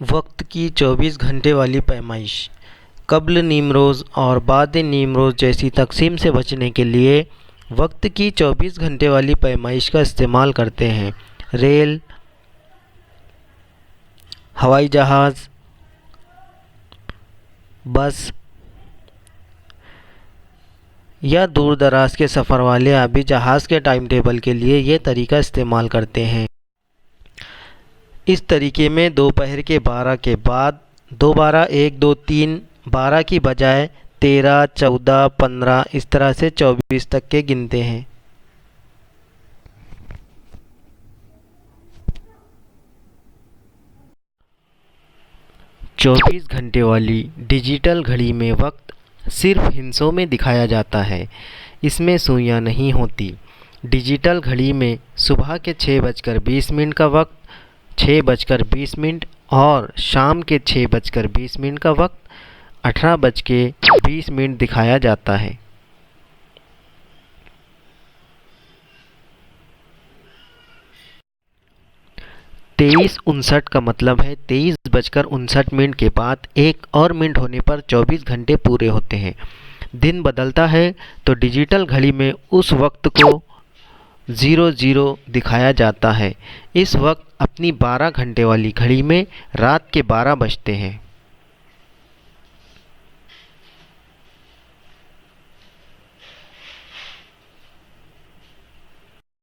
वक्त की 24 घंटे वाली पैमाइश। क़ब्ल नीमरोज़ और बाद नीमरोज़ जैसी तक़सीम से बचने के लिए वक्त की 24 घंटे वाली पैमाइश का इस्तेमाल करते हैं। रेल, हवाई जहाज़, बस या दूर दराज के सफ़र वाले आबी जहाज़ के टाइम टेबल के लिए ये तरीका इस्तेमाल करते हैं। इस तरीके में दोपहर के 12 के बाद दोबारा 1, 2, 3, 12 की बजाय 13, 14, 15 इस तरह से 24 तक के गिनते हैं। चौबीस घंटे वाली डिजिटल घड़ी में वक्त सिर्फ हिस्सों में दिखाया जाता है, इसमें सुइयां नहीं होती। डिजिटल घड़ी में सुबह के 6:20 का वक्त, 6:20 और शाम के 6:20 का वक्त 18:20 दिखाया जाता है। 23:59 का मतलब है 23:59 के बाद 1 और मिनट होने पर 24 घंटे पूरे होते हैं। दिन बदलता है तो डिजिटल घड़ी में उस वक्त को 00 दिखाया जाता है। इस वक्त अपनी 12 घंटे वाली घड़ी में रात के 12 बजते हैं।